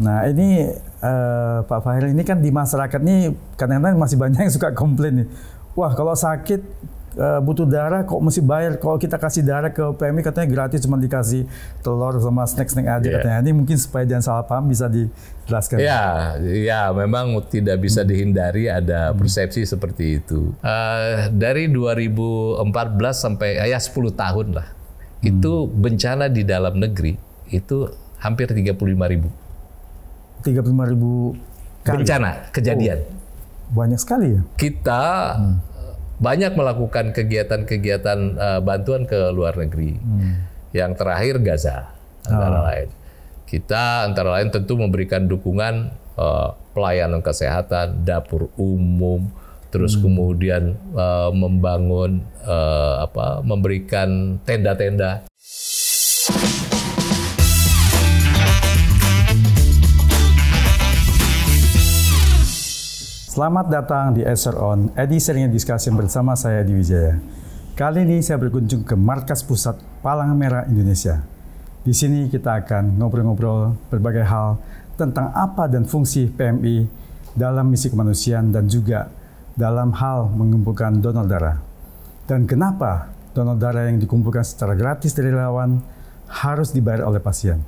Nah ini Pak Fahir, ini kan di masyarakat nih kadang-kadang masih banyak yang suka komplain nih. Wah kalau sakit butuh darah kok mesti bayar. Kalau kita kasih darah ke PMI katanya gratis, cuma dikasih telur sama snack-snack aja katanya. Ini mungkin supaya jangan salah paham bisa dijelaskan. Ya, memang tidak bisa dihindari ada persepsi seperti itu. Dari 2014 sampai 10 tahun lah, itu bencana di dalam negeri itu hampir 35.000. 35.000 kali. Bencana, kejadian. Banyak sekali ya. Kita banyak melakukan kegiatan-kegiatan bantuan ke luar negeri. Yang terakhir Gaza, antara lain. Kita antara lain tentu memberikan dukungan pelayanan kesehatan, dapur umum, terus kemudian membangun memberikan tenda-tenda. Selamat datang di Answer On, edisi ringan discussion bersama saya Edi Wijaya. Kali ini saya berkunjung ke Markas Pusat Palang Merah Indonesia. Di sini kita akan ngobrol-ngobrol berbagai hal tentang apa dan fungsi PMI dalam misi kemanusiaan dan juga dalam hal mengumpulkan donor darah. Dan kenapa donor darah yang dikumpulkan secara gratis dari relawan harus dibayar oleh pasien.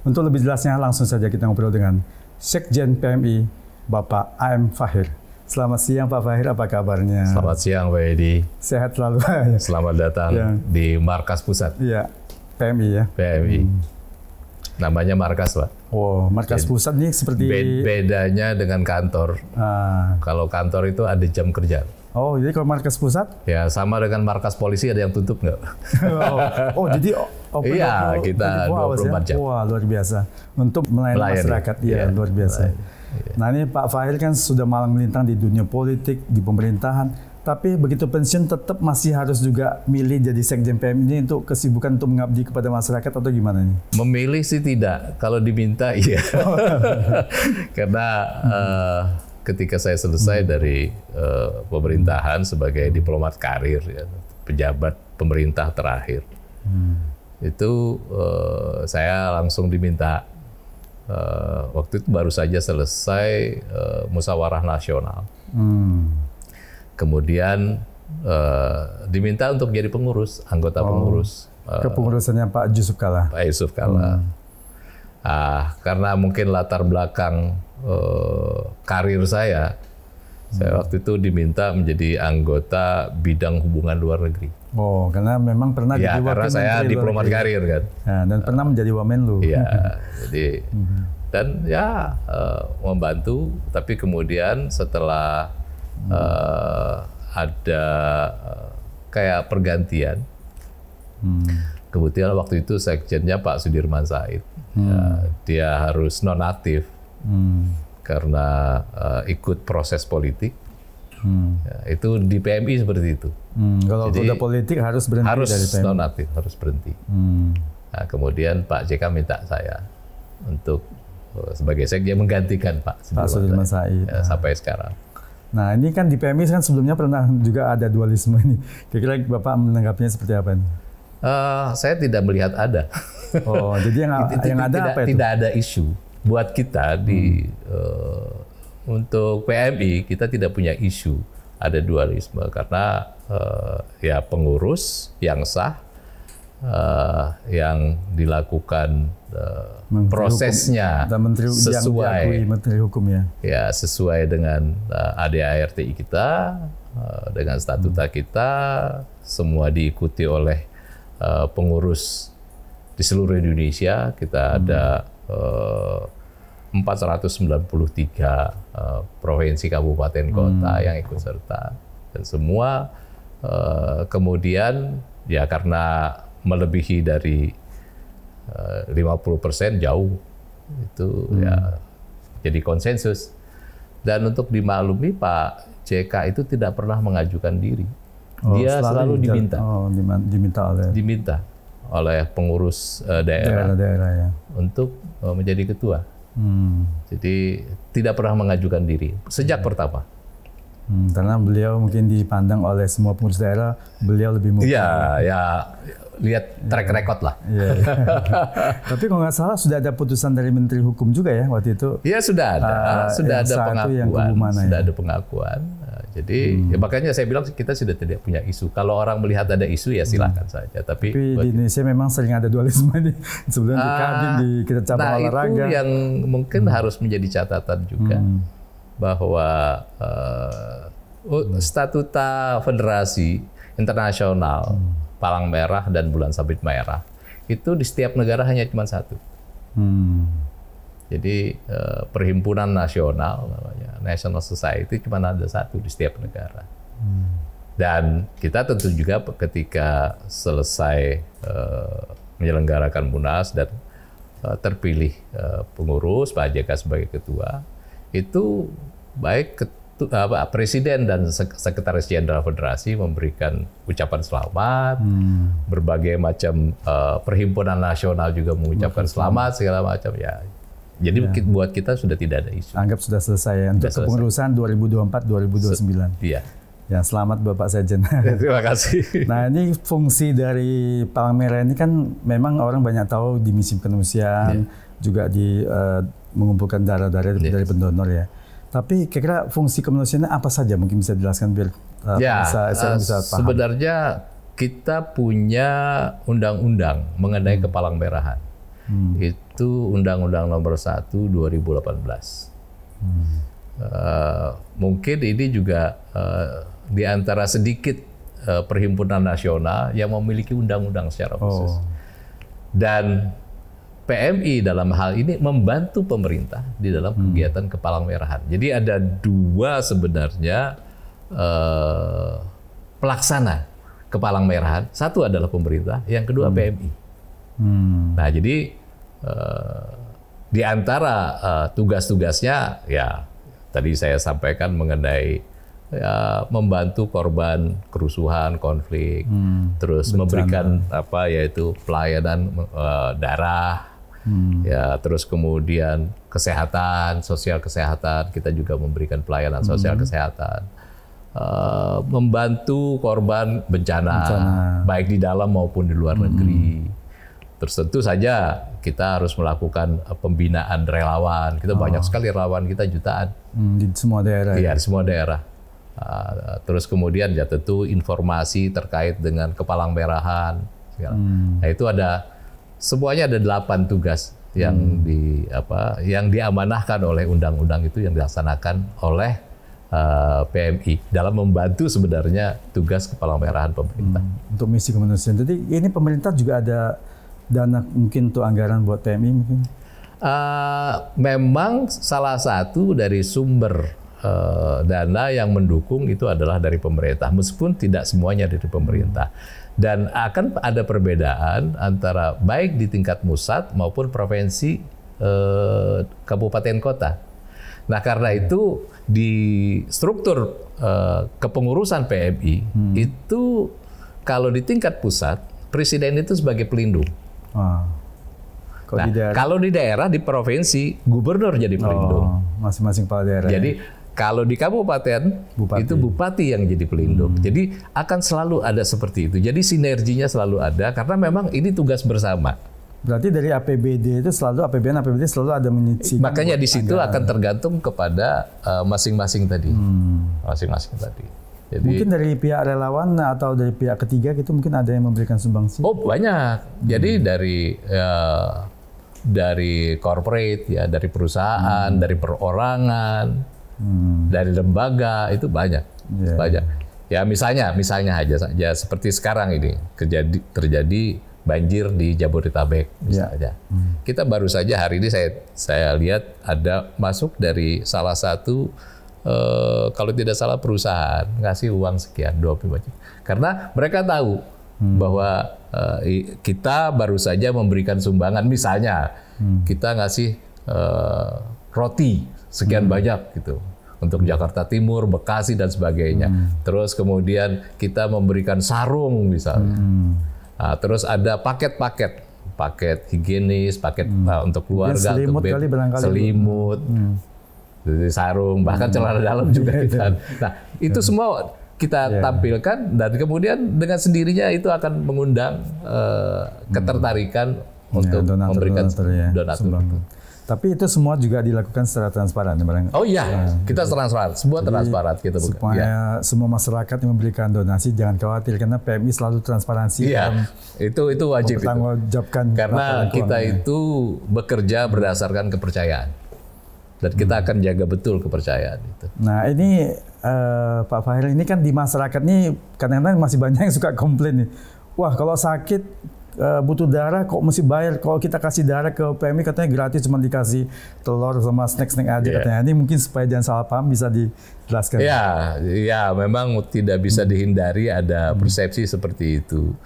Untuk lebih jelasnya langsung saja kita ngobrol dengan Sekjen PMI, Bapak A.M. Fahir. Selamat siang Pak Fahir, apa kabarnya? Selamat siang Pak Edi. Sehat selalu. Selamat datang di Markas Pusat. Iya, PMI ya. PMI. Namanya markas, Pak. Oh, Markas Pusat nih seperti... Bedanya dengan kantor. Kalau kantor itu ada jam kerja. Oh, jadi kalau Markas Pusat? Ya, sama dengan markas polisi, ada yang tutup nggak? Jadi open. Iya, kita 24 jam. Wah, luar biasa. Untuk melayani masyarakat, iya, luar biasa. Nah ini Pak Fahir kan sudah malang melintang di dunia politik, di pemerintahan, tapi begitu pensiun tetap masih harus juga milih jadi Sekjen PMI ini untuk kesibukan untuk mengabdi kepada masyarakat atau gimana nih? Memilih sih tidak, kalau diminta iya. Karena ketika saya selesai dari pemerintahan sebagai diplomat karir, ya, pejabat pemerintah terakhir, itu saya langsung diminta. Waktu itu baru saja selesai musyawarah nasional. Kemudian diminta untuk jadi pengurus, anggota pengurus. Kepengurusannya Pak Yusuf Kalla. Pak Yusuf Kalla. Karena mungkin latar belakang karir saya waktu itu diminta menjadi anggota bidang hubungan luar negeri. Oh, karena memang pernah jadi karena saya diplomat karir kan. Dan pernah menjadi Wamenlu. Iya, jadi dan ya membantu. Tapi kemudian setelah ada kayak pergantian, kemudian waktu itu sekjennya Pak Sudirman Said, dia harus nonaktif karena ikut proses politik. Ya, itu di PMI seperti itu. Kalau udah politik harus berhenti dari PMI. Nonaktif, harus berhenti. Nah, kemudian Pak JK minta saya untuk sebagai sekjen menggantikan Pak Sudirman Said sampai sekarang. Nah ini kan di PMI kan sebelumnya pernah juga ada dualisme ini. Kira-kira Bapak menanggapinya seperti apa? Saya tidak melihat ada. Oh, jadi yang ada apa itu? Tidak ada isu buat kita di untuk PMI, kita tidak punya isu ada dualisme karena ya pengurus yang sah, yang dilakukan prosesnya sesuai Menteri Hukum ya sesuai dengan ADARTI kita, dengan statuta kita, semua diikuti oleh pengurus di seluruh Indonesia. Kita ada 493 provinsi, kabupaten, kota yang ikut serta, dan semua kemudian ya karena melebihi dari 50% jauh itu ya jadi konsensus. Dan untuk dimaklumi Pak JK itu tidak pernah mengajukan diri, dia selalu diminta, diminta oleh pengurus daerah ya, untuk menjadi ketua. Jadi tidak pernah mengajukan diri sejak pertama. Karena beliau mungkin dipandang oleh semua pengurus daerah, beliau lebih mumpuni. Iya, ya lihat track record lah. Iya. Tapi kalau nggak salah sudah ada putusan dari Menteri Hukum juga ya waktu itu. Iya sudah ada, sudah ada pengakuan, sudah ada pengakuan. Jadi ya makanya saya bilang kita sudah tidak punya isu. Kalau orang melihat ada isu ya silakan saja. Tapi di Indonesia memang sering ada dualisme nih. Sebelum di Kadin, di kita cabang olahraga. Itu yang mungkin harus menjadi catatan juga. Bahwa statuta Federasi Internasional Palang Merah dan Bulan Sabit Merah itu di setiap negara hanya cuma satu. Jadi perhimpunan nasional namanya National Society cuma ada satu di setiap negara. Dan kita tentu juga ketika selesai menyelenggarakan Munas dan terpilih pengurus Pak JK sebagai ketua, itu baik Presiden dan Sekretaris Jenderal Federasi memberikan ucapan selamat, berbagai macam perhimpunan nasional juga mengucapkan selamat segala macam ya. Jadi buat kita sudah tidak ada isu. Anggap sudah selesai ya untuk kepengurusan 2024-2029. Iya. Ya, selamat Bapak Sekjen. Terima kasih. Nah, ini fungsi dari Palang Merah ini kan memang orang banyak tahu di misi kemanusiaan, juga di mengumpulkan darah-darah dari pendonor ya. Tapi kira-kira fungsi kemanusiaannya apa saja? Mungkin bisa dijelaskan biar saya bisa paham. Sebenarnya kita punya undang-undang mengenai kepalang merahan. Itu Undang-Undang Nomor 1 2018. Mungkin ini juga di antara sedikit perhimpunan nasional yang memiliki undang-undang secara khusus. Dan PMI dalam hal ini membantu pemerintah di dalam kegiatan kepalang merahan. Jadi ada dua sebenarnya pelaksana kepalang merahan. Satu adalah pemerintah, yang kedua PMI. Nah, jadi di antara tugas-tugasnya ya tadi saya sampaikan mengenai ya, membantu korban kerusuhan, konflik, terus memberikan yaitu pelayanan darah. Ya, terus kemudian kesehatan, sosial kesehatan, kita juga memberikan pelayanan sosial kesehatan, membantu korban bencana, baik di dalam maupun di luar negeri. Terus tentu saja kita harus melakukan pembinaan relawan. Kita banyak sekali relawan kita jutaan di semua daerah. Iya, di semua daerah. Terus kemudian ya tentu informasi terkait dengan kepalang merahan. Nah, itu semuanya ada 8 tugas yang yang diamanahkan oleh undang-undang itu yang dilaksanakan oleh PMI dalam membantu sebenarnya tugas kepalang merahan pemerintah. Untuk misi kemanusiaan. Jadi ini pemerintah juga ada dana mungkin untuk anggaran buat PMI mungkin? Memang salah satu dari sumber dana yang mendukung itu adalah dari pemerintah, meskipun tidak semuanya dari pemerintah. Dan akan ada perbedaan antara baik di tingkat pusat maupun provinsi, kabupaten kota. Nah, karena itu di struktur kepengurusan PMI itu kalau di tingkat pusat presiden itu sebagai pelindung. Kalau di daerah, di provinsi, gubernur jadi pelindung. Masing-masing kepala daerah. Jadi kalau di kabupaten, itu bupati yang jadi pelindung. Jadi akan selalu ada seperti itu. Jadi sinerginya selalu ada karena memang ini tugas bersama. Berarti dari APBD itu selalu APBD selalu ada menyisikan. Makanya di situ akan tergantung kepada masing-masing tadi. Masing-masing tadi. Jadi, mungkin dari pihak relawan atau dari pihak ketiga gitu mungkin ada yang memberikan sumbangsi. Oh, banyak. Jadi dari corporate ya, dari perusahaan, dari perorangan, dari lembaga itu banyak. Ya misalnya aja seperti sekarang ini terjadi banjir di Jabodetabek misalnya. Kita baru saja hari ini saya lihat ada masuk dari salah satu kalau tidak salah perusahaan ngasih uang sekian 25 juta. Karena mereka tahu bahwa kita baru saja memberikan sumbangan, misalnya kita ngasih roti sekian banyak gitu untuk Jakarta Timur, Bekasi dan sebagainya. Terus kemudian kita memberikan sarung misalnya. Nah, terus ada paket higienis, paket untuk keluarga, selimut, selimut. sarung, bahkan celana dalam juga kita. Nah, itu semua kita tampilkan dan kemudian dengan sendirinya itu akan mengundang ketertarikan untuk memberikan donatur. Tapi itu semua juga dilakukan secara transparan, ya, Bang? Oh iya, kita transparan, semua transparan kita bukan. Supaya semua masyarakat yang memberikan donasi jangan khawatir karena PMI selalu transparansi. Iya, itu wajib. Karena kita itu bekerja berdasarkan kepercayaan dan kita akan jaga betul kepercayaan itu. Nah ini Pak Fahir, ini kan di masyarakat nih kadang-kadang masih banyak yang suka komplain nih. Wah kalau sakit butuh darah kok mesti bayar, kalau kita kasih darah ke PMI katanya gratis, cuma dikasih telur sama snack-snack aja katanya. Ini mungkin supaya jangan salah paham bisa dijelaskan. Ya memang tidak bisa dihindari ada persepsi seperti itu.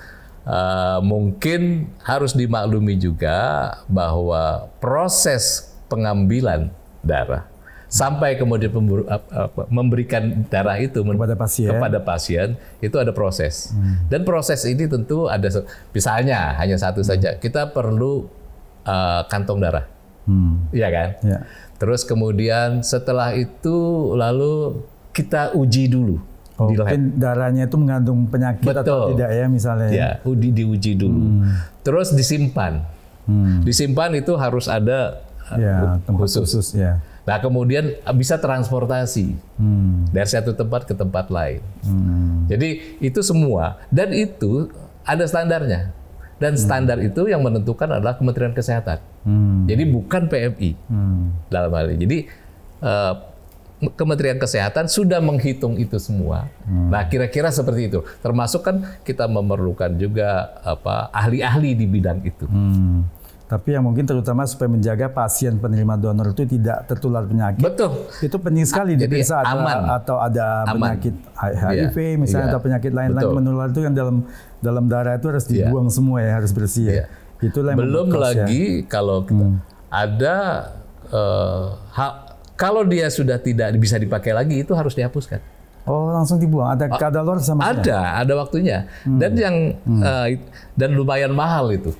Mungkin harus dimaklumi juga bahwa proses pengambilan darah sampai kemudian memberikan darah itu kepada pasien itu ada proses. Dan proses ini tentu ada, misalnya hanya satu saja, kita perlu kantong darah, iya kan? Ya. Terus kemudian setelah itu lalu kita uji dulu. Mungkin darahnya itu mengandung penyakit atau tidak ya misalnya? Ya, diuji dulu. Terus disimpan. Disimpan itu harus ada tempat khusus. Ya. Nah kemudian bisa transportasi dari satu tempat ke tempat lain. Jadi itu semua, dan itu ada standarnya. Dan standar itu yang menentukan adalah Kementerian Kesehatan. Jadi bukan PMI dalam hal ini. Jadi Kementerian Kesehatan sudah menghitung itu semua. Nah kira-kira seperti itu. Termasuk kan kita memerlukan juga ahli-ahli di bidang itu. Tapi yang mungkin terutama supaya menjaga pasien penerima donor itu tidak tertular penyakit. Betul. Itu penting sekali. Jadi saat atau ada penyakit HIV misalnya atau penyakit lain-lain menular itu yang dalam darah itu harus dibuang semua ya, harus bersih ya. Itulah yang belum lagi kalau ada kalau dia sudah tidak bisa dipakai lagi itu harus dihapuskan. Oh langsung dibuang. Ada kadaluarsa sama? Ada waktunya. Dan lumayan mahal itu.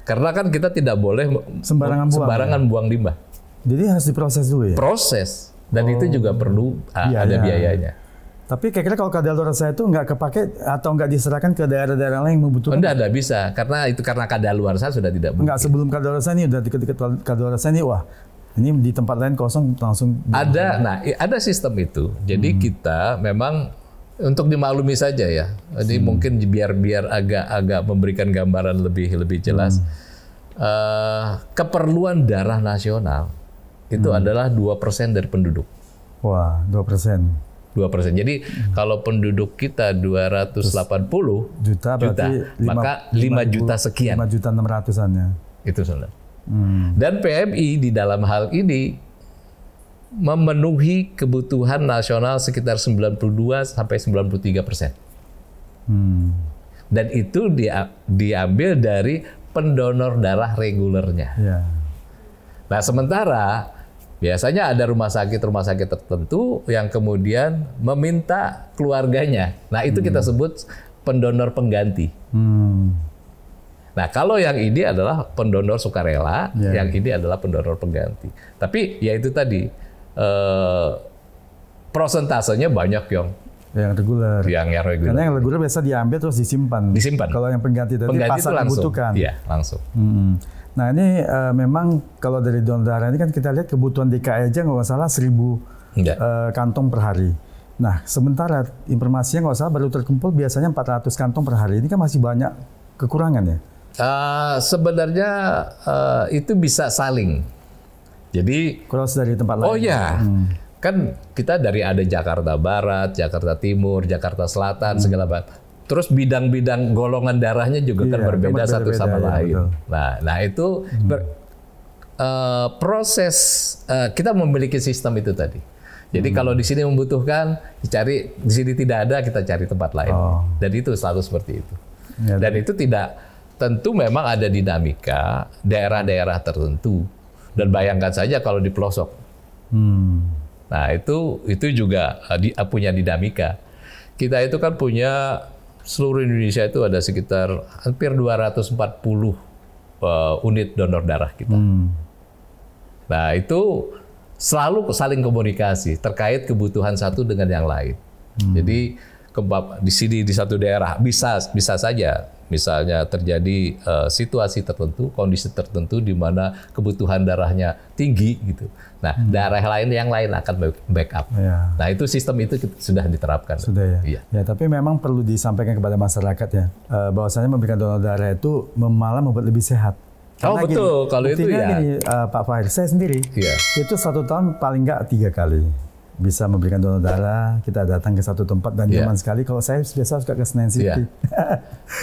Karena kan kita tidak boleh sembarangan buang limbah. Jadi harus diproses dulu ya? Proses. Dan itu juga perlu ada biayanya. Tapi kira-kira kalau kadaluarsa itu nggak kepake atau nggak diserahkan ke daerah-daerah lain yang membutuhkan? Enggak bisa. Karena kadaluarsa sudah tidak mungkin. Enggak, sebelum kadaluarsa ini udah deket-deket kadaluarsa ini, wah ini di tempat lain kosong langsung. Ada sistem itu. Jadi kita memang untuk dimaklumi saja ya. Jadi mungkin biar agak memberikan gambaran lebih jelas. Keperluan darah nasional itu adalah 2% dari penduduk. Wah, 2%. 2%. Jadi kalau penduduk kita 280 juta maka 5 juta sekian. 5.600.000-an. Itu saudara. Dan PMI di dalam hal ini memenuhi kebutuhan nasional sekitar 92 sampai 93%. Dan itu diambil dari pendonor darah regulernya. Nah, sementara biasanya ada rumah sakit tertentu yang kemudian meminta keluarganya. Nah, itu kita sebut pendonor pengganti. Nah, kalau yang ini adalah pendonor sukarela, yang ini adalah pendonor pengganti. Tapi ya itu tadi, prosentasenya banyak yang reguler. Yang reguler. Karena yang reguler biasa diambil terus disimpan. Kalau yang pengganti tadi pasar dibutuhkan. Iya, langsung. Nah ini memang kalau dari donor darah ini kan kita lihat kebutuhan DKI aja nggak salah 1.000 kantong per hari. Nah sementara informasinya nggak salah baru terkumpul biasanya 400 kantong per hari. Ini kan masih banyak kekurangan ya? Sebenarnya itu bisa saling. Jadi cross dari tempat lain. Oh ya, kan kita dari ada Jakarta Barat, Jakarta Timur, Jakarta Selatan segala macam. Terus bidang-bidang golongan darahnya juga kan berbeda satu sama lain. Nah itu proses kita memiliki sistem itu tadi. Jadi kalau di sini membutuhkan dicari, di sini tidak ada kita cari tempat lain. Dan itu selalu seperti itu. Dan itu tidak, tentu memang ada dinamika daerah-daerah tertentu. Dan bayangkan saja kalau di pelosok. Nah itu juga punya dinamika. Kita itu kan punya seluruh Indonesia itu ada sekitar hampir 240 unit donor darah kita. Nah itu selalu saling komunikasi terkait kebutuhan satu dengan yang lain. Jadi di sini di satu daerah bisa saja misalnya terjadi situasi tertentu, kondisi tertentu di mana kebutuhan darahnya tinggi gitu. Nah, daerah lain yang lain akan backup. Ya. Nah, itu sistem itu sudah diterapkan. Sudah ya. Iya. Ya, tapi memang perlu disampaikan kepada masyarakat ya, bahwasanya memberikan donor darah itu malah membuat lebih sehat. Karena betul, gini, kalau itu ya. Gini, Pak Fahir, saya sendiri itu 1 tahun paling nggak 3 kali bisa memberikan donor darah. Kita datang ke satu tempat dan nyaman sekali. Kalau saya biasa suka ke Senayan City.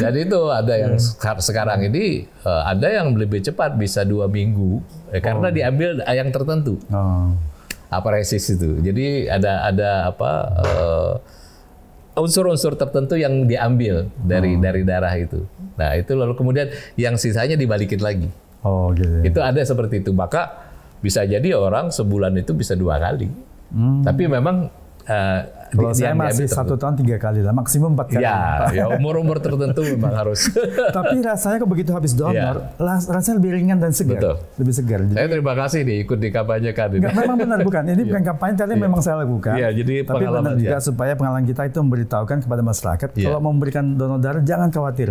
Jadi itu ada yang sekarang ini ada yang lebih cepat bisa 2 minggu karena diambil yang tertentu. Aparesis itu. Jadi ada unsur-unsur tertentu yang diambil dari darah itu. Nah, itu lalu kemudian yang sisanya dibalikin lagi. Oh, gitu. Itu ada seperti itu. Maka bisa jadi orang sebulan itu bisa 2 kali. Tapi memang kalau saya masih 1 tahun 3 kali lah, maksimum 4 kali. Ya umur tertentu memang harus. Tapi rasanya kok begitu habis donor, rasanya lebih ringan dan segar. Betul. Lebih segar. Jadi, saya terima kasih nih ikut di kampanye kan. Memang benar bukan? Ini bukan kampanye, tapi memang saya lakukan. Jadi tapi benar juga supaya pengalaman kita itu memberitahukan kepada masyarakat kalau mau memberikan donor darah jangan khawatir.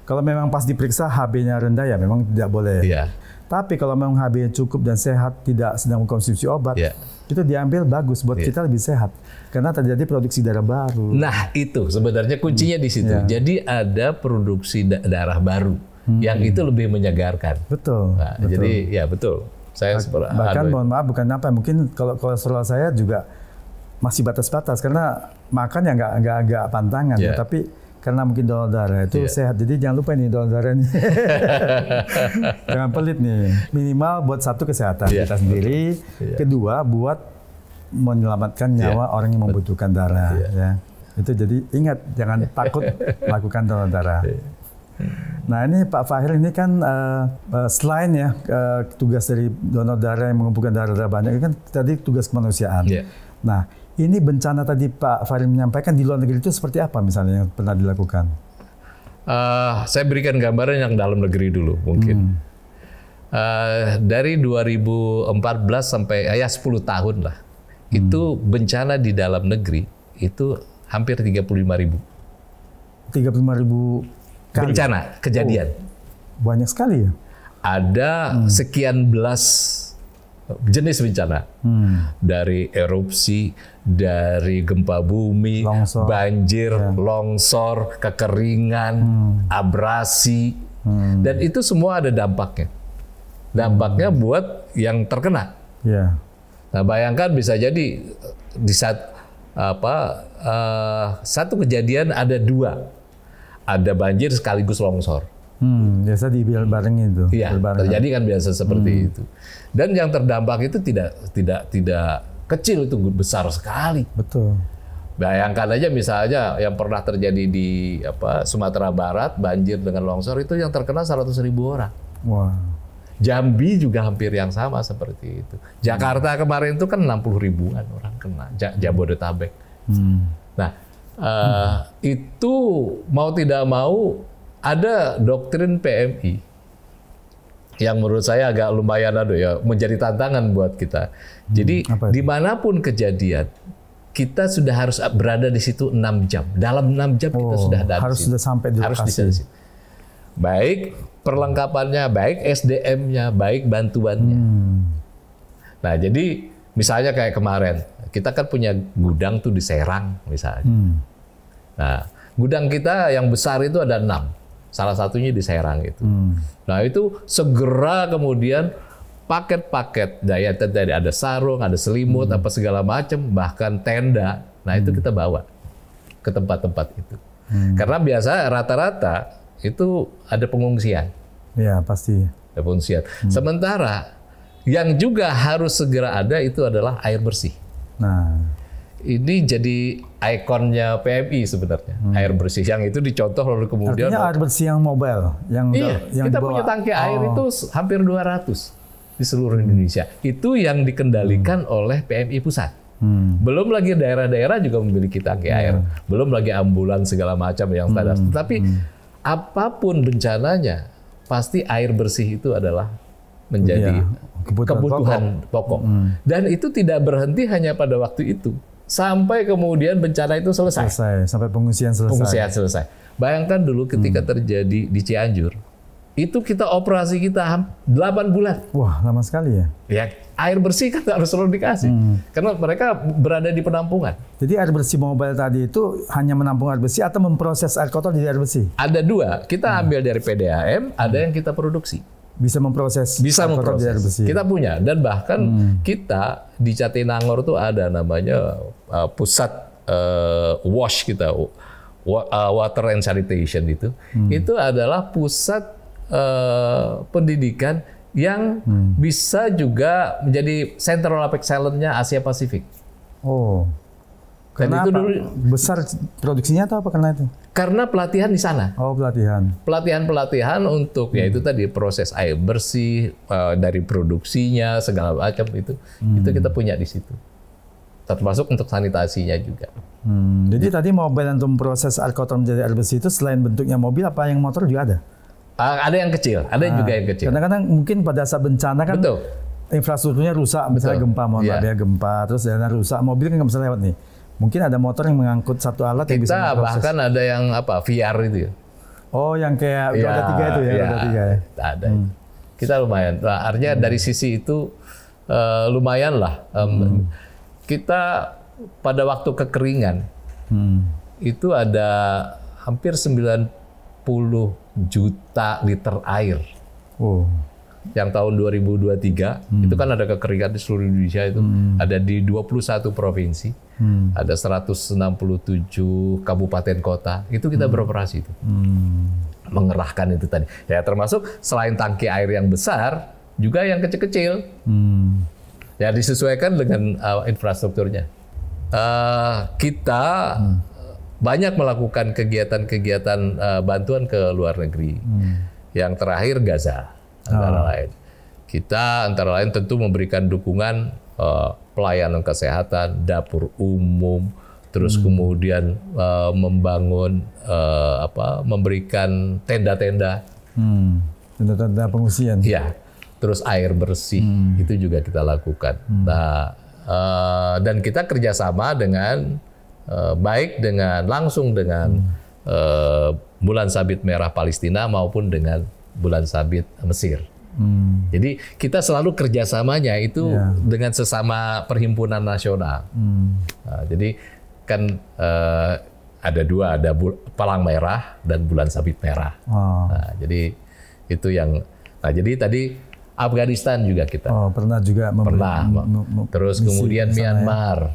Kalau memang pas diperiksa HB-nya rendah ya memang tidak boleh. Tapi kalau memang HB-nya cukup dan sehat, tidak sedang mengkonsumsi obat, itu diambil bagus buat kita lebih sehat. Karena terjadi produksi darah baru. Nah itu sebenarnya kuncinya di situ. Jadi ada produksi darah baru yang itu lebih menyegarkan. Betul. Nah, betul. Jadi ya betul. Saya bahkan mohon maaf bukan apa, mungkin kalau kolesterol saya juga masih batas-batas karena makan ya nggak pantangan ya. Tapi karena mungkin donor darah itu sehat. Jadi jangan lupa nih donor darah ini. Jangan pelit nih. Minimal buat satu kesehatan kita sendiri. Kedua buat menyelamatkan nyawa orang yang membutuhkan darah. Ya. Itu jadi ingat jangan takut lakukan donor darah. Nah ini Pak Fahir ini kan selain ya tugas dari donor darah yang mengumpulkan darah banyak kan tadi tugas kemanusiaan. Nah ini bencana tadi Pak Fahir menyampaikan di luar negeri itu seperti apa misalnya yang pernah dilakukan? Saya berikan gambaran yang dalam negeri dulu mungkin. Dari 2014 sampai 10 tahun lah. Itu bencana di dalam negeri itu hampir 35.000. 35.000 kali? Bencana, kejadian. Banyak sekali ya? Ada sekian belas jenis bencana. Dari erupsi, dari gempa bumi, longsor, banjir, longsor, kekeringan, abrasi. Dan itu semua ada dampaknya. Dampaknya buat yang terkena. Nah, bayangkan bisa jadi di satu kejadian ada 2. Ada banjir sekaligus longsor. Biasa dibarengin itu. Iya, terjadi kan biasa seperti itu. Dan yang terdampak itu tidak kecil, itu besar sekali. Betul. Bayangkan aja misalnya yang pernah terjadi di Sumatera Barat, banjir dengan longsor itu yang terkena 100.000 orang. Wah. Jambi juga hampir yang sama seperti itu. Jakarta kemarin itu kan 60.000-an orang kena, Jabodetabek. Nah, itu mau tidak mau ada doktrin PMI yang menurut saya agak lumayan menjadi tantangan buat kita. Jadi dimanapun kejadian, kita sudah harus berada di situ 6 jam. Dalam 6 jam kita sudah ada. Harus sudah sampai di lokasi. Baik perlengkapannya, baik SDM-nya, baik bantuannya. Nah, jadi misalnya kayak kemarin, kita kan punya gudang tuh di Serang misalnya. Nah, gudang kita yang besar itu ada 6. Salah satunya di Serang itu. Nah, itu segera kemudian paket-paket daya tadi ada sarung, ada selimut, apa segala macam, bahkan tenda. Nah, itu kita bawa ke tempat-tempat itu. Karena biasa rata-rata itu ada pengungsian. Ya, pasti. Ada pengungsian. Sementara yang juga harus segera ada itu adalah air bersih. Nah, ini jadi ikonnya PMI sebenarnya. Air bersih yang itu dicontoh lalu kemudian. Artinya air bersih yang mobile, yang kita punya tangki air itu hampir 200 di seluruh Indonesia. Itu yang dikendalikan oleh PMI pusat. Belum lagi daerah-daerah juga memiliki tangki air. Belum lagi ambulans segala macam yang standar. Tapi apapun bencananya, pasti air bersih itu adalah menjadi kebutuhan pokok. Dan itu tidak berhenti hanya pada waktu itu. Sampai kemudian bencana itu selesai. Sampai pengungsian selesai. Bayangkan dulu ketika terjadi di Cianjur, itu kita operasi kita 8 bulan. Wah, lama sekali ya. Ya, air bersih kan harus selalu dikasih. Karena mereka berada di penampungan. Jadi air bersih mobile tadi itu hanya menampung air bersih atau memproses air kotor jadi air bersih? Ada dua. Kita ambil dari PDAM, ada yang kita produksi. Bisa memproses air bersih. Kita punya. Dan bahkan kita di Jatinangor tuh ada namanya pusat WASH kita. Water and Sanitation itu adalah pusat pendidikan yang bisa juga menjadi Central of Excellence-nya Asia Pasifik. Oh, karena itu dulu besar produksinya atau apa karena itu? Karena pelatihan di sana. Oh, pelatihan untuk ya itu tadi proses air bersih dari produksinya segala macam itu kita punya di situ. Termasuk untuk sanitasinya juga. Jadi tadi mobile untuk memproses air kotor menjadi air bersih itu selain bentuknya mobil apa yang motor juga ada? Ada yang kecil, ada juga yang kecil. Kadang-kadang mungkin pada saat bencana kan infrastrukturnya rusak, misalnya gempa, terus dana rusak, mobil kan nggak bisa lewat nih. Mungkin ada motor yang mengangkut satu alat yang bisa memproses. Bahkan ada yang VR itu ya. Oh, yang kayak roda 3 itu ya, roda 3 ya. Ada. Kita lumayan. Nah, artinya dari sisi itu lumayan lah. Kita pada waktu kekeringan itu ada hampir 90 juta liter air. Yang tahun 2023 itu kan ada kekeringan di seluruh Indonesia itu ada di 21 provinsi, ada 167 kabupaten kota. Itu kita beroperasi itu, mengerahkan itu tadi. Ya termasuk selain tangki air yang besar, juga yang kecil-kecil. Ya disesuaikan dengan infrastrukturnya. Kita banyak melakukan kegiatan-kegiatan bantuan ke luar negeri. Yang terakhir Gaza, antara lain. Kita antara lain tentu memberikan dukungan pelayanan kesehatan, dapur umum, terus kemudian membangun memberikan tenda-tenda. Tenda-tenda pengungsian. Iya. Terus air bersih itu juga kita lakukan. Nah, dan kita kerjasama dengan baik langsung dengan Bulan Sabit Merah Palestina maupun dengan Bulan Sabit Mesir. Jadi kita selalu kerjasamanya itu dengan sesama perhimpunan nasional. Nah, jadi kan ada dua, ada Palang Merah dan Bulan Sabit Merah. Nah, jadi itu yang. Nah, jadi tadi Afghanistan juga kita. Pernah juga terus kemudian Myanmar.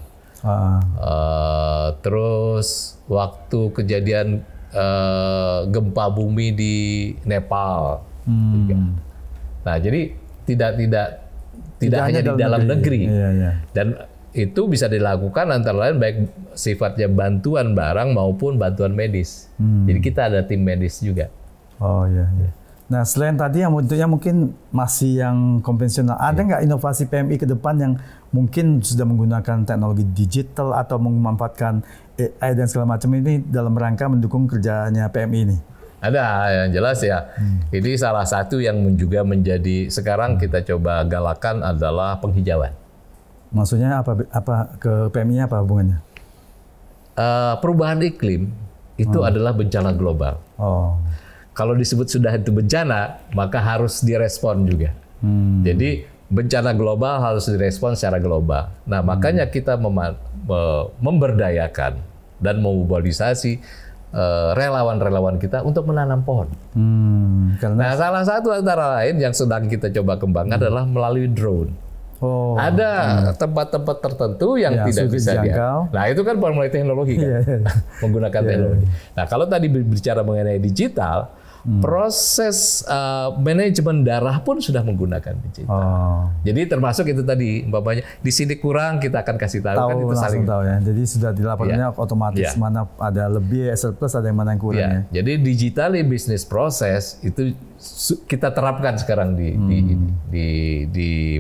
Terus waktu kejadian gempa bumi di Nepal juga. Nah, jadi tidak hanya di dalam negeri. Dan itu bisa dilakukan antara lain baik sifatnya bantuan barang maupun bantuan medis. Jadi kita ada tim medis juga. Nah, selain tadi yang bentuknya mungkin masih yang konvensional, ada nggak inovasi PMI ke depan yang mungkin sudah menggunakan teknologi digital atau memanfaatkan AI dan segala macam ini dalam rangka mendukung kerjanya PMI ini? Ada, yang jelas ya. Ini salah satu yang juga menjadi sekarang kita coba galakan adalah penghijauan. Maksudnya apa ke PMI-nya apa hubungannya? Perubahan iklim itu adalah bencana global. Kalau disebut sudah itu bencana, maka harus direspon juga. Jadi bencana global harus direspon secara global. Nah, makanya kita memberdayakan dan memobilisasi relawan-relawan kita untuk menanam pohon. Nah, salah satu antara lain yang sedang kita coba kembangkan adalah melalui drone. Ada tempat-tempat tertentu yang tidak bisa dia. Nah, itu kan melalui teknologi kan? Menggunakan teknologi. Nah, kalau tadi berbicara mengenai digital, proses manajemen darah pun sudah menggunakan digital. Jadi termasuk itu tadi, umpamanya di sini kurang kita akan kasih tahu kan itu saling tahu ya. Jadi sudah dilaporkannya otomatis mana ada lebih surplus, ada yang mana yang kurang ya. Jadi digital business process itu kita terapkan sekarang di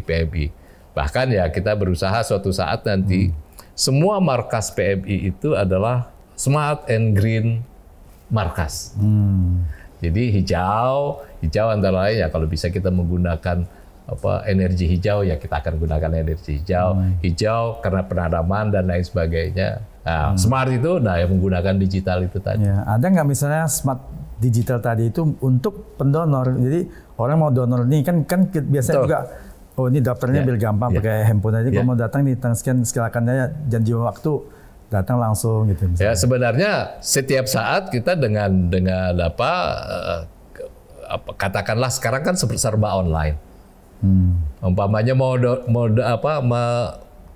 PMI. Bahkan ya kita berusaha suatu saat nanti semua markas PMI itu adalah smart and green markas. Jadi hijau antara lain ya kalau bisa kita menggunakan energi hijau, ya kita akan gunakan energi hijau karena penanaman dan lain sebagainya. Nah, smart itu, yang menggunakan digital itu tadi. Ya, ada nggak misalnya smart digital tadi itu untuk pendonor? Jadi orang mau donor nih kan biasanya juga, ini daftarnya biar gampang pakai handphone aja. Kalau mau datang nih, sekian silakan aja janji waktu, datang langsung gitu. Misalnya. Ya sebenarnya setiap saat kita dengan katakanlah sekarang kan serba online. Umpamanya mau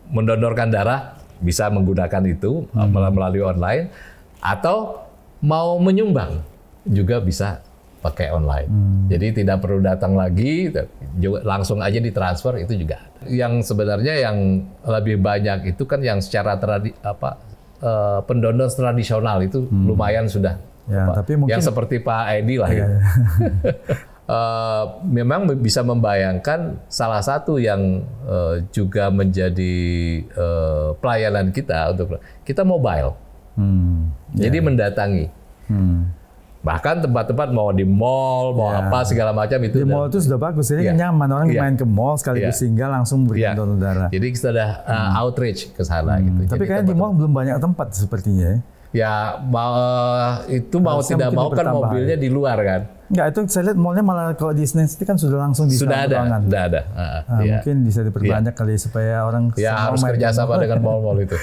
mendonorkan darah bisa menggunakan itu melalui online, atau mau menyumbang juga bisa pakai online. Jadi tidak perlu datang lagi, langsung aja ditransfer, itu juga ada. Yang sebenarnya yang lebih banyak itu kan yang secara pendonor tradisional itu lumayan sudah. Ya, tapi mungkin yang seperti Pak Edi lah gitu. Memang bisa membayangkan salah satu yang juga menjadi pelayanan kita untuk kita mobile. Jadi mendatangi. Bahkan tempat-tempat mau di mall, mau apa segala macam itu. Di mall itu sudah bagus, jadi nyaman orang main ke mall sekaligus singgah langsung berikan donor darah. Jadi kita sudah outreach ke sana gitu. Tapi kayaknya di mall belum banyak tempat sepertinya. Ya itu mau tidak mau kan mobilnya di luar kan. Enggak, itu saya lihat mallnya malah kalau di Senayan City kan sudah langsung di sudah ada. Mungkin bisa diperbanyak kali supaya orang harus kerjasama dengan mall-mall itu.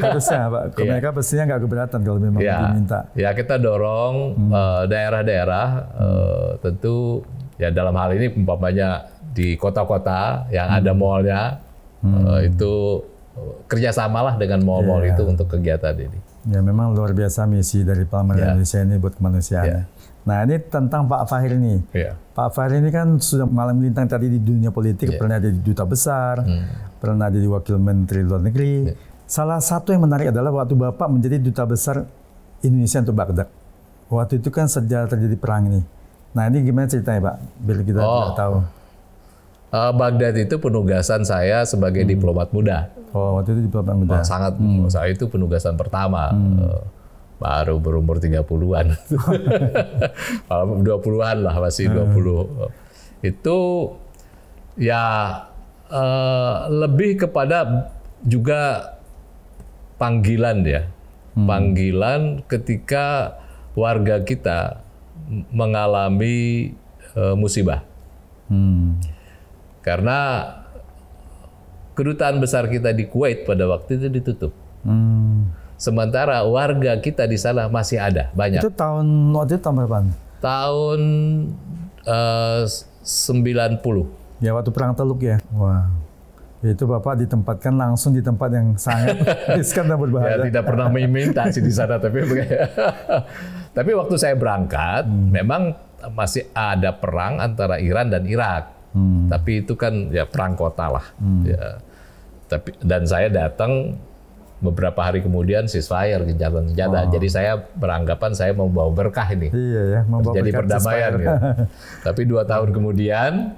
Harusnya Pak, mereka pastinya nggak keberatan kalau memang diminta. Ya kita dorong daerah-daerah tentu ya dalam hal ini umpamanya di kota-kota yang ada mallnya itu kerjasamalah dengan mall-mall itu untuk kegiatan ini. Ya memang luar biasa misi dari Palmer Indonesia ini buat kemanusiaan. Nah ini tentang Pak Fahir nih. Pak Fahir ini kan sudah malang melintang tadi di dunia politik, pernah jadi duta besar, pernah jadi wakil menteri luar negeri. Salah satu yang menarik adalah waktu Bapak menjadi duta besar Indonesia untuk Baghdad. Waktu itu kan sedang terjadi perang ini. Nah ini gimana ceritanya Pak? Biar kita tahu. Baghdad itu penugasan saya sebagai diplomat muda. Waktu itu diplomat muda. Sangat, saya itu penugasan pertama. Baru berumur 30-an. 20-an lah, masih 20. Itu ya lebih kepada juga panggilan ya. Panggilan ketika warga kita mengalami musibah. Karena kedutaan besar kita di Kuwait pada waktu itu ditutup. Sementara warga kita di sana masih ada, banyak. Itu tahun berapa? Tahun 90. Ya waktu perang Teluk ya. Wah. Itu Bapak ditempatkan langsung di tempat yang sangat riskan dan berbahaya. Ya, tidak pernah meminta sih di sana, tapi waktu saya berangkat memang masih ada perang antara Iran dan Irak. Tapi itu kan ya perang kota lah. Ya. Dan saya datang beberapa hari kemudian ceasefire, gencatan senjata. Jadi saya beranggapan saya membawa berkah ini. Iya ya, membawa jadi perdamaian. Ya. Tapi 2 tahun kemudian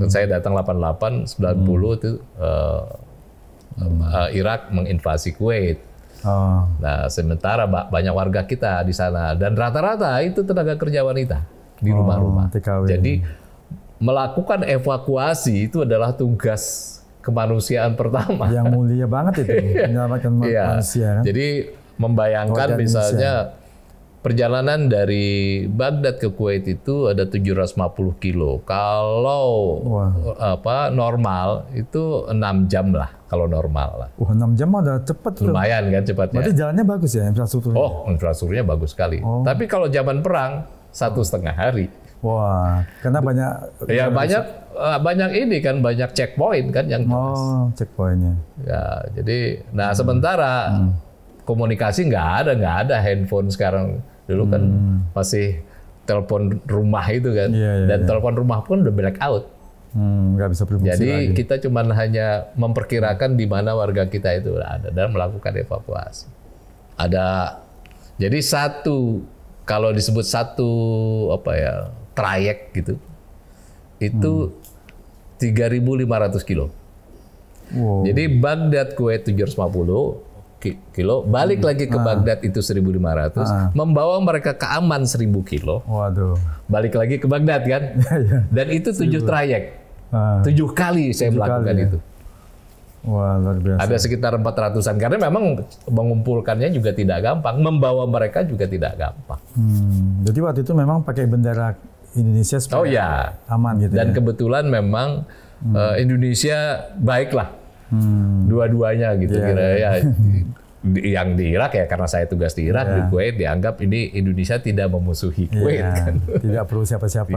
saya datang 88, 90 itu Irak menginvasi Kuwait. Nah, sementara banyak warga kita di sana dan rata-rata itu tenaga kerja wanita di rumah-rumah. Jadi melakukan evakuasi itu adalah tugas kemanusiaan pertama. Yang mulia banget itu, menyelamatkan manusia. Kan? Jadi membayangkan misalnya perjalanan dari Baghdad ke Kuwait itu ada 750 kilo. Kalau normal itu 6 jam lah, kalau normal lah. 6 jam udah cepat. Lumayan kan cepatnya. Berarti jalannya bagus ya infrastrukturnya? Infrastrukturnya bagus sekali. Tapi kalau zaman perang 1,5 hari. Wah, karena banyak. Ya banyak ini kan, banyak checkpoint kan yang. Checkpointnya. Ya, jadi, sementara komunikasi nggak ada handphone sekarang. Dulu kan masih telepon rumah itu kan, dan telepon rumah pun udah blackout. Nggak bisa berfungsi Jadi lagi. kita cuma hanya memperkirakan di mana warga kita itu ada dan melakukan evakuasi. Jadi kalau disebut satu trayek gitu, itu 3.500 kilo. Wow. Jadi Baghdad Kuwait 750 kilo, balik lagi ke Baghdad itu 1.500, membawa mereka ke Aman 1.000 kilo. Waduh. Balik lagi ke Baghdad kan, dan itu 7 trayek. 7 kali saya melakukan itu. Wah, luar biasa. Ada sekitar 400-an, karena memang mengumpulkannya juga tidak gampang, membawa mereka juga tidak gampang. Jadi waktu itu memang pakai bendera Indonesia supaya aman gitu. Dan ya? Kebetulan memang Indonesia baiklah, dua-duanya gitu kira ya. Yang di Irak ya, karena saya tugas di Irak, di Kuwait dianggap ini Indonesia tidak memusuhi Kuwait kan. Tidak perlu siapa-siapa.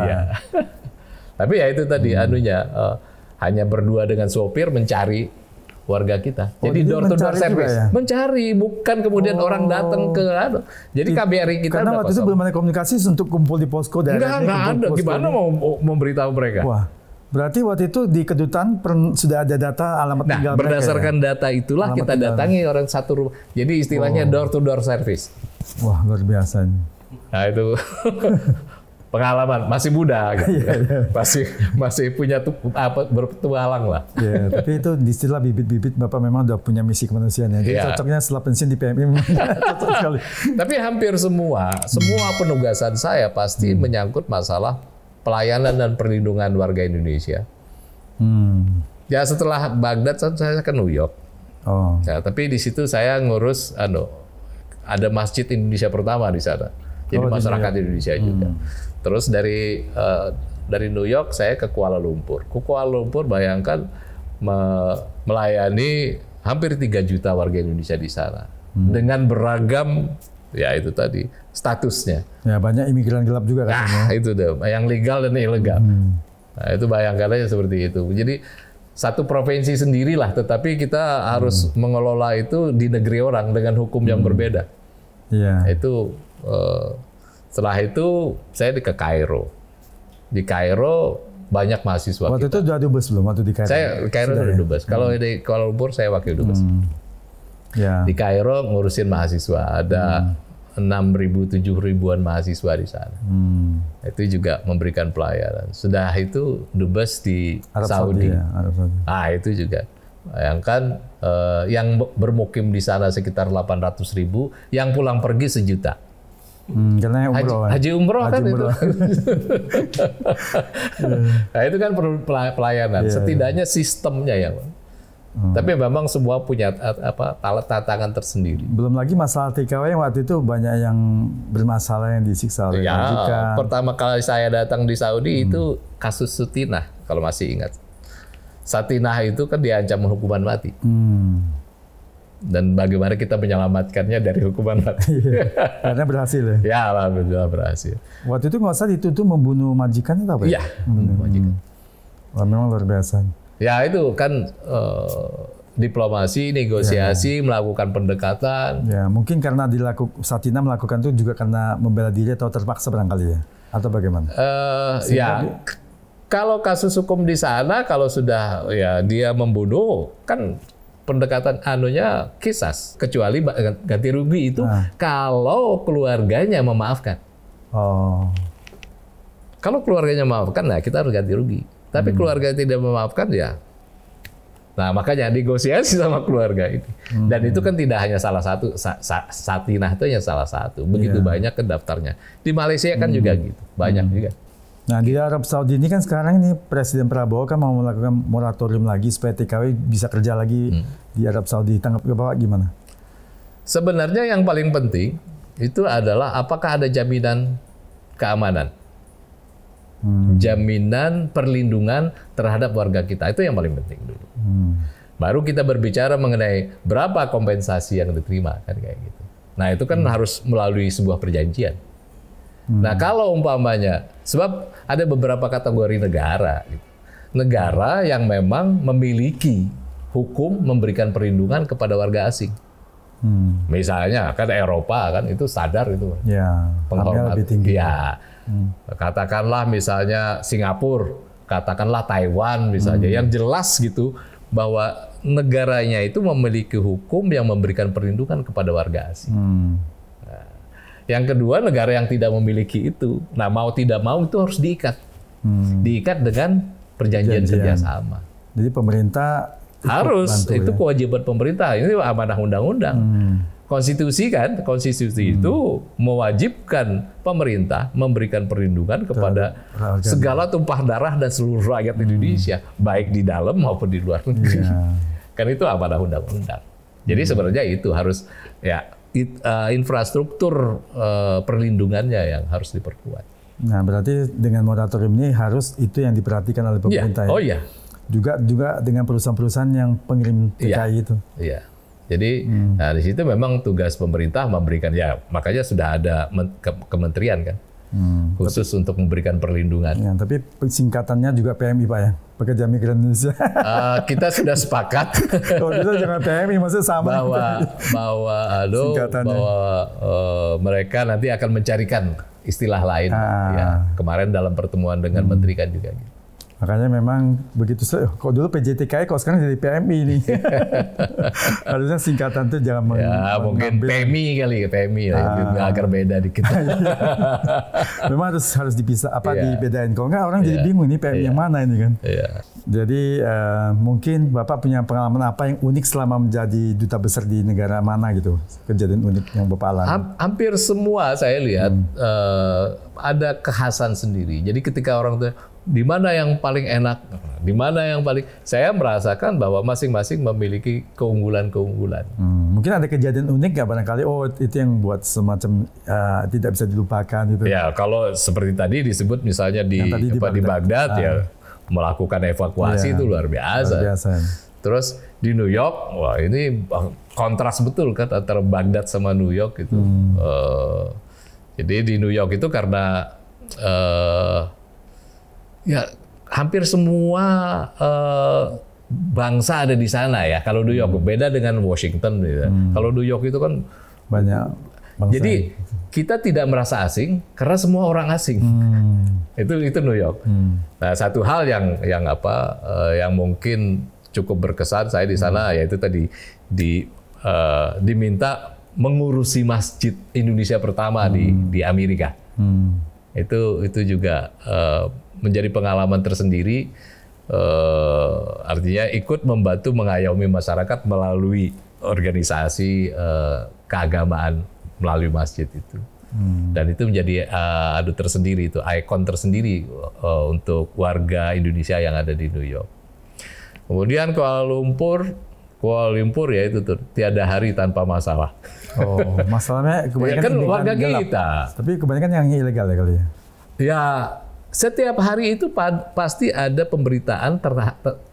Tapi ya itu tadi hanya berdua dengan sopir mencari warga kita. Jadi door to door service, mencari, bukan kemudian orang datang ke Jadi KBRI kita karena waktu itu belum ada komunikasi untuk kumpul di posko daerah. Enggak ada. Gimana mau memberitahu mereka? Wah. Berarti waktu itu di kedutaan sudah ada data alamat tinggal mereka. Berdasarkan data itulah alamat kita datangi orang satu rumah. Jadi istilahnya door to door service. Wah, luar biasa. Nah itu pengalaman, masih muda gitu. Masih punya berpetualang lah. Ya, tapi itu di istilah bibit-bibit Bapak memang udah punya misi kemanusiaan ya. Jadi cocoknya setelah pensiun di PMI cocok sekali. Tapi hampir semua penugasan saya pasti menyangkut masalah pelayanan dan perlindungan warga Indonesia. Ya setelah Baghdad saya ke New York. Ya, tapi di situ saya ngurus ada Masjid Indonesia pertama di sana. Jadi masyarakat Indonesia juga. Terus dari New York saya ke Kuala Lumpur. Ke Kuala Lumpur bayangkan melayani hampir 3 juta warga Indonesia di sana dengan beragam ya itu tadi statusnya. Ya banyak imigran gelap juga kan. Itu deh, yang legal dan ilegal. Nah, itu bayangkan aja seperti itu. Jadi satu provinsi sendirilah, tetapi kita harus mengelola itu di negeri orang dengan hukum yang berbeda. Iya. Itu setelah itu saya ke Kairo. Di Kairo banyak mahasiswa. Waktu itu udah dubes belum waktu di Kairo? Saya Kairo udah dubes. Kalau di Kuala Lumpur saya wakil dubes. Di Kairo ngurusin mahasiswa, ada 6.000-7.000-an mahasiswa di sana. Itu juga memberikan pelayanan. Sudah itu dubes di Arab Saudi. Arab Saudi. Itu juga. Bayangkan yang bermukim di sana sekitar 800.000, yang pulang pergi 1 juta. Karena umroh, haji umroh kan umroh. Itu. Nah itu kan perlu pelayanan. Setidaknya sistemnya ya. Tapi memang semua punya tantangan tersendiri. Belum lagi masalah TKW yang waktu itu banyak yang bermasalah yang disiksa oleh majikan. Pertama kali saya datang di Saudi itu kasus Satinah, kalau masih ingat. Satinah itu kan diancam hukuman mati. Dan bagaimana kita menyelamatkannya dari hukuman mati. Karena berhasil ya? Ya, alhamdulillah berhasil. Waktu itu nggak usah dituduh membunuh majikan atau apa? Iya, majikan. Wah, memang luar biasa. Ya itu kan diplomasi, negosiasi, melakukan pendekatan. Ya mungkin karena Satinah melakukan itu juga karena membela diri atau terpaksa barangkali ya, atau bagaimana? Kalau kasus hukum di sana, kalau sudah ya dia membunuh, kan pendekatan kisas, kecuali ganti rugi itu kalau keluarganya memaafkan. Kalau keluarganya memaafkan, nah kita harus ganti rugi. Tapi keluarga tidak memaafkan ya. Nah makanya negosiasi sama keluarga ini. Dan itu kan tidak hanya salah satu, Satinah itu hanya salah satu. Begitu banyak ke daftarnya. Di Malaysia kan juga gitu, banyak juga. Nah di Arab Saudi ini kan sekarang ini Presiden Prabowo kan mau melakukan moratorium lagi supaya TKW bisa kerja lagi di Arab Saudi. Tanggap ke Bapak gimana? Sebenarnya yang paling penting itu adalah apakah ada jaminan keamanan. Jaminan perlindungan terhadap warga kita, itu yang paling penting dulu. Baru kita berbicara mengenai berapa kompensasi yang diterima kan kayak gitu. Nah itu kan harus melalui sebuah perjanjian. Nah kalau umpamanya, sebab ada beberapa kategori negara, gitu. Negara yang memang memiliki hukum memberikan perlindungan kepada warga asing. Misalnya kan Eropa kan itu sadar itu. Ya, penghormatan lebih tinggi. Ya. Katakanlah misalnya Singapura, katakanlah Taiwan misalnya, yang jelas gitu bahwa negaranya itu memiliki hukum yang memberikan perlindungan kepada warga asing. Nah, yang kedua, negara yang tidak memiliki itu, nah mau tidak mau itu harus diikat, diikat dengan perjanjian kerjasama. Jadi pemerintah Harus, itu kewajiban pemerintah. Ini amanah undang-undang. Konstitusi kan, konstitusi itu mewajibkan pemerintah memberikan perlindungan kepada segala tumpah darah dan seluruh rakyat Indonesia, baik di dalam maupun di luar negeri. Kan itu amanah undang-undang. Jadi sebenarnya itu harus ya infrastruktur perlindungannya yang harus diperkuat. Nah, berarti dengan moratorium ini harus itu yang diperhatikan oleh pemerintah. Oh iya. Juga dengan perusahaan-perusahaan yang pengirim TKI itu. Iya. Jadi nah di situ memang tugas pemerintah memberikan, ya makanya sudah ada kementerian kan khusus untuk memberikan perlindungan. Ya, tapi singkatannya juga PMI Pak ya, Pekerja Migran Indonesia. Kita sudah sepakat. Kalau kita jangan PMI, maksudnya sama. bahwa mereka nanti akan mencarikan istilah lain. Ya, kemarin dalam pertemuan dengan Menteri kan juga. Makanya memang begitu, kok dulu PJTKI, kok sekarang jadi PMI nih. Harusnya singkatan itu jangan mungkin PMI kali ya, PMI agar beda dikit. Memang harus dipisah, dibedain. Kalau nggak orang jadi bingung nih PMI yang mana ini kan. Jadi mungkin Bapak punya pengalaman apa yang unik selama menjadi duta besar di negara mana gitu, kejadian unik yang Bapak alami? Hampir semua saya lihat ada kekhasan sendiri. Jadi ketika orang tuh di mana yang paling enak, di mana yang paling, saya merasakan bahwa masing-masing memiliki keunggulan-keunggulan. Mungkin ada kejadian unik nggak barangkali? Oh, itu yang buat semacam tidak bisa dilupakan gitu. Ya, kalau seperti tadi disebut misalnya di Baghdad ya melakukan evakuasi itu luar biasa. Terus di New York, wah ini kontras betul kan antara Baghdad sama New York itu. Jadi di New York itu karena ya hampir semua bangsa ada di sana ya. Kalau New York beda dengan Washington. Gitu. Kalau New York itu kan banyak bangsa. Jadi kita tidak merasa asing karena semua orang asing. Itu New York. Nah, satu hal yang mungkin cukup berkesan saya di sana yaitu tadi diminta mengurusi masjid Indonesia pertama di Amerika. Itu juga menjadi pengalaman tersendiri, artinya ikut membantu mengayomi masyarakat melalui organisasi keagamaan melalui masjid itu. Dan itu menjadi tersendiri, itu ikon tersendiri untuk warga Indonesia yang ada di New York. Kemudian Kuala Lumpur ya itu tuh tiada hari tanpa masalah. Oh, masalahnya kebanyakan kan warga kita. Tapi kebanyakan yang ilegal ya kali ya. Ya, setiap hari itu pasti ada pemberitaan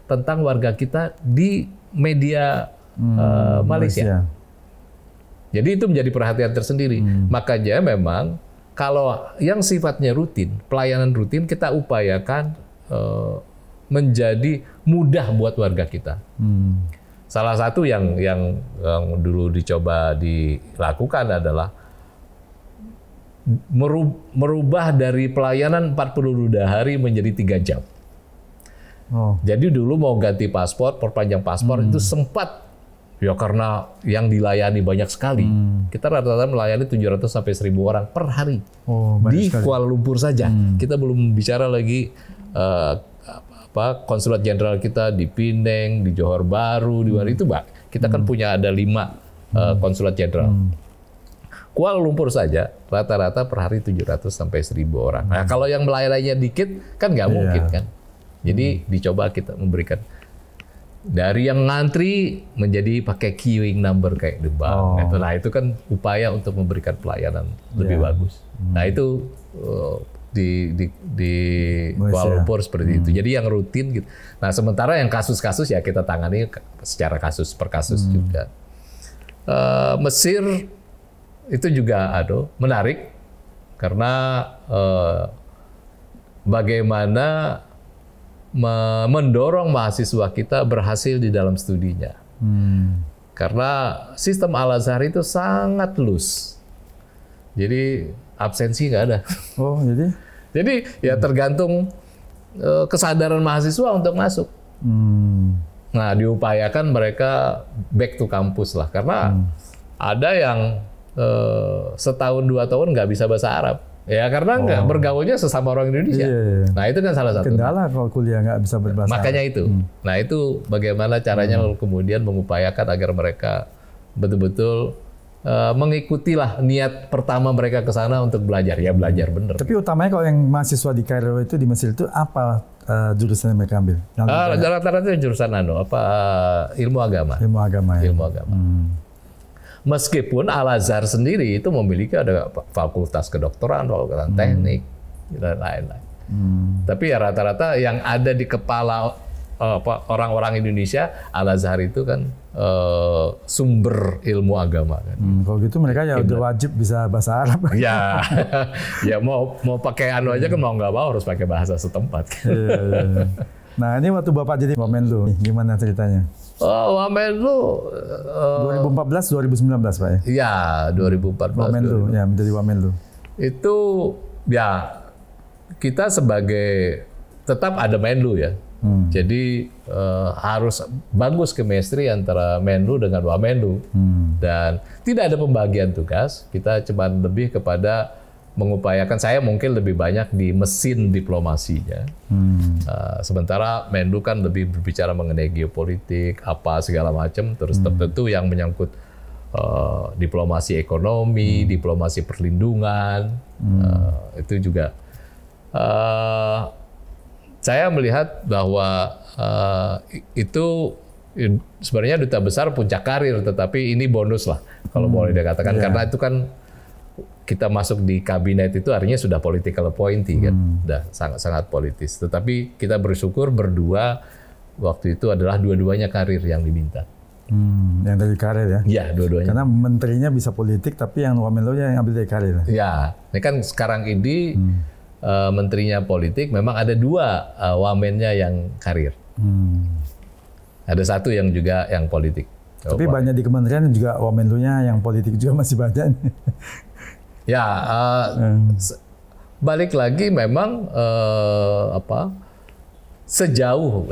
tentang warga kita di media Malaysia. Jadi itu menjadi perhatian tersendiri. Makanya memang kalau yang sifatnya rutin, pelayanan rutin kita upayakan menjadi mudah buat warga kita. Salah satu yang dulu dicoba dilakukan adalah merubah dari pelayanan 42 hari menjadi 3 jam. Jadi dulu mau ganti paspor, perpanjang paspor itu sempat ya karena yang dilayani banyak sekali. Kita rata-rata melayani 700 sampai 1.000 orang per hari di Kuala Lumpur saja. Kita belum bicara lagi konsulat jenderal kita di Penang, di Johor Bahru, di mana itu, Mbak. Kita kan punya ada 5 konsulat jenderal. Kuala Lumpur saja rata-rata per hari 700 sampai 1.000 orang. Nah, kalau yang melayaninya dikit kan nggak mungkin kan. Jadi dicoba kita memberikan dari yang ngantri menjadi pakai queuing number kayak di bank. Nah, itu kan upaya untuk memberikan pelayanan lebih bagus. Nah, itu di Kuala Lumpur seperti itu. Jadi yang rutin gitu. Nah, sementara yang kasus-kasus ya kita tangani secara kasus per kasus juga. Mesir itu juga menarik karena bagaimana mendorong mahasiswa kita berhasil di dalam studinya. Karena sistem Al-Azhar itu sangat loose. Jadi absensi nggak ada. Oh, jadi ya tergantung kesadaran mahasiswa untuk masuk. Nah, diupayakan mereka back to kampus lah. Karena ada yang setahun 2 tahun nggak bisa bahasa Arab. Ya karena nggak bergaulnya sesama orang Indonesia. Nah itu kan salah satu. Kendala kalau kuliah nggak bisa berbahasa. Makanya itu. Nah itu bagaimana caranya kemudian mengupayakan agar mereka betul-betul mengikutilah niat pertama mereka ke sana untuk belajar. Ya belajar bener. Tapi utamanya kalau yang mahasiswa di Kairo itu di Mesir itu apa jurusan yang mereka ambil? Rata-rata jurusan ilmu agama. Ilmu agama. Ya? Ilmu agama. Meskipun Al-Azhar sendiri itu memiliki ada fakultas kedokteran, fakultas teknik, dan lain-lain. Tapi ya rata-rata yang ada di kepala orang-orang Indonesia, Al-Azhar itu kan sumber ilmu agama. Kan. Kalau gitu mereka ya udah wajib bisa bahasa Arab. Ya, ya mau pakai aja kan mau nggak mau harus pakai bahasa setempat. Iya. Nah ini waktu Bapak jadi Wamenlu, gimana ceritanya? Wamenlu 2014-2019 Pak ya? Iya, 2014. Wamenlu, ya menjadi Wamenlu. Itu ya kita sebagai tetap ada Menlu ya. Jadi harus bagus chemistry antara Menlu dengan Wamenlu. Dan tidak ada pembagian tugas, kita cuma lebih kepada mengupayakan, saya mungkin lebih banyak di mesin diplomasinya. Sementara Menlu kan lebih berbicara mengenai geopolitik, apa segala macam, terus tertentu yang menyangkut diplomasi ekonomi, diplomasi perlindungan, itu juga. Saya melihat bahwa itu sebenarnya duta besar puncak karir, tetapi ini bonus lah kalau boleh dikatakan, karena itu kan kita masuk di kabinet itu artinya sudah political appointee kan, sudah sangat-sangat politis. Tetapi kita bersyukur berdua waktu itu adalah dua-duanya karir yang diminta. Yang dari karir ya? Iya, dua-duanya. Karena menterinya bisa politik, tapi yang Wamenlu-nya yang ambil dari karir. Ya, ini kan sekarang ini menterinya politik, memang ada dua wamennya yang karir. Ada satu yang juga yang politik. Tapi banyak di kementerian juga Wamenlu-nya yang politik juga masih banyak. Ya, balik lagi memang sejauh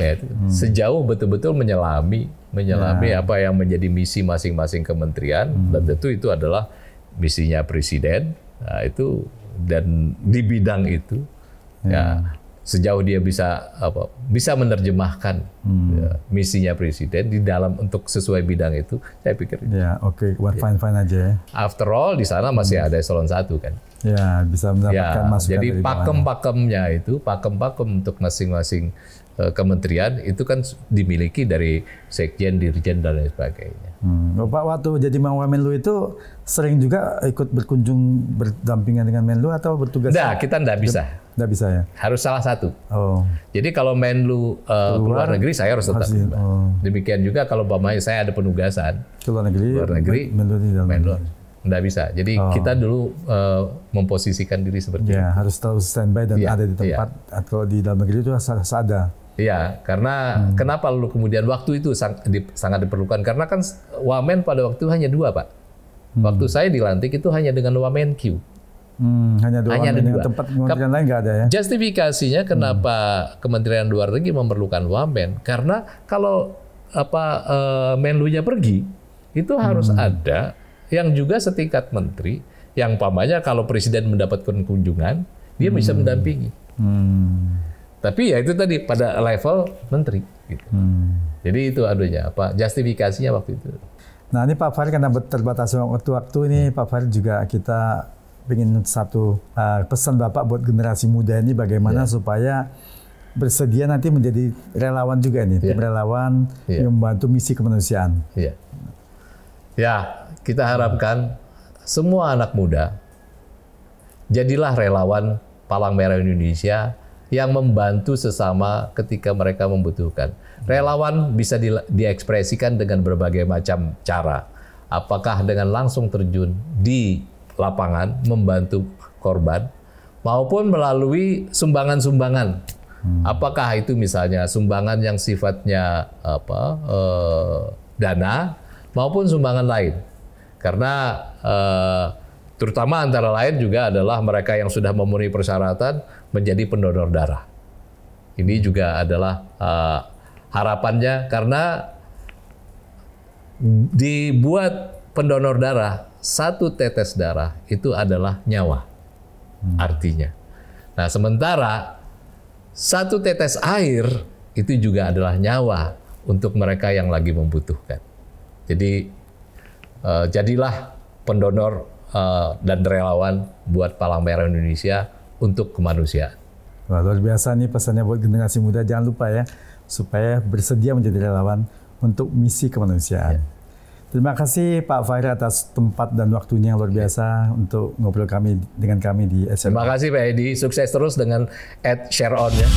betul-betul menyelami apa yang menjadi misi masing-masing kementerian, dan tentu itu adalah misinya presiden. Nah, itu dan di bidang itu ya sejauh dia bisa menerjemahkan misinya presiden di dalam untuk sesuai bidang itu, saya pikir ya fine aja ya. After all di sana masih ada eselon 1 kan. Ya, bisa mendapatkan masukan. Jadi pakem-pakemnya itu, pakem-pakem untuk masing-masing kementerian itu kan dimiliki dari sekjen, dirjen dan lain sebagainya. Bapak waktu jadi Wamenlu itu sering juga ikut berkunjung berdampingan dengan Menlu atau bertugas? Nah, kita nggak bisa. Nggak bisa ya? Harus salah satu. Jadi kalau Menlu keluar negeri, saya harus tetap. Demikian juga kalau saya ada penugasan luar negeri Menlu nggak bisa. Jadi kita dulu memposisikan diri seperti itu. Harus tahu standby dan ada di tempat. Atau di dalam negeri itu harus ada. Iya, karena kenapa lalu kemudian waktu itu sangat diperlukan? Karena kan Wamen pada waktu itu hanya 2, Pak. Waktu saya dilantik itu hanya dengan Wamenq. Hanya 2 Wamen, dengan tempat kementerian lain nggak ada ya? Justifikasinya kenapa Kementerian Luar Negeri memerlukan Wamen? Karena kalau Menlunya pergi, itu harus ada yang juga setingkat menteri, yang umpamanya kalau presiden mendapatkan kunjungan, dia bisa mendampingi. Tapi ya itu tadi pada level menteri. Gitu. Jadi itu adanya justifikasinya waktu itu. Nah ini Pak Farid karena terbatas waktu ini Pak Farid juga kita ingin satu pesan Bapak buat generasi muda ini bagaimana supaya bersedia nanti menjadi relawan juga nih, tim relawan yang membantu misi kemanusiaan. Ya, kita harapkan semua anak muda jadilah relawan Palang Merah Indonesia yang membantu sesama ketika mereka membutuhkan. Relawan bisa diekspresikan dengan berbagai macam cara. Apakah dengan langsung terjun di lapangan membantu korban, maupun melalui sumbangan-sumbangan. Apakah itu misalnya sumbangan yang sifatnya dana, maupun sumbangan lain. Karena terutama antara lain juga adalah mereka yang sudah memenuhi persyaratan menjadi pendonor darah. Ini juga adalah harapannya, karena dibuat pendonor darah, 1 tetes darah itu adalah nyawa. artinya. Nah, sementara satu tetes air itu juga adalah nyawa untuk mereka yang lagi membutuhkan. Jadi jadilah pendonor dan relawan buat Palang Merah Indonesia untuk kemanusiaan. Wah, luar biasa nih pesannya buat generasi muda. Jangan lupa ya, supaya bersedia menjadi relawan untuk misi kemanusiaan. Ya. Terima kasih Pak Fahri atas tempat dan waktunya yang luar biasa untuk ngobrol dengan kami di SRON. Terima kasih Pak Edi, sukses terus dengan @ShareOn ya.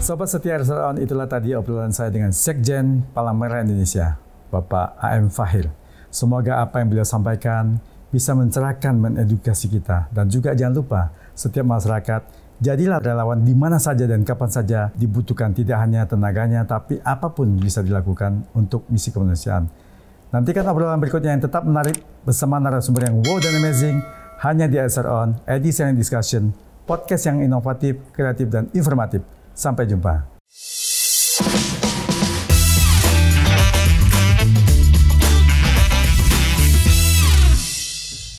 Sobat setia SRON, itulah tadi obrolan saya dengan Sekjen Palang Merah Indonesia, Bapak A.M. Fahir. Semoga apa yang beliau sampaikan bisa mencerahkan, mengedukasi kita. Dan juga jangan lupa, setiap masyarakat, jadilah relawan di mana saja dan kapan saja dibutuhkan. Tidak hanya tenaganya, tapi apapun bisa dilakukan untuk misi kemanusiaan. Nantikan obrolan berikutnya yang tetap menarik bersama narasumber yang wow dan amazing, hanya di SRON, Edi Sharing Discussion, podcast yang inovatif, kreatif, dan informatif. Sampai jumpa.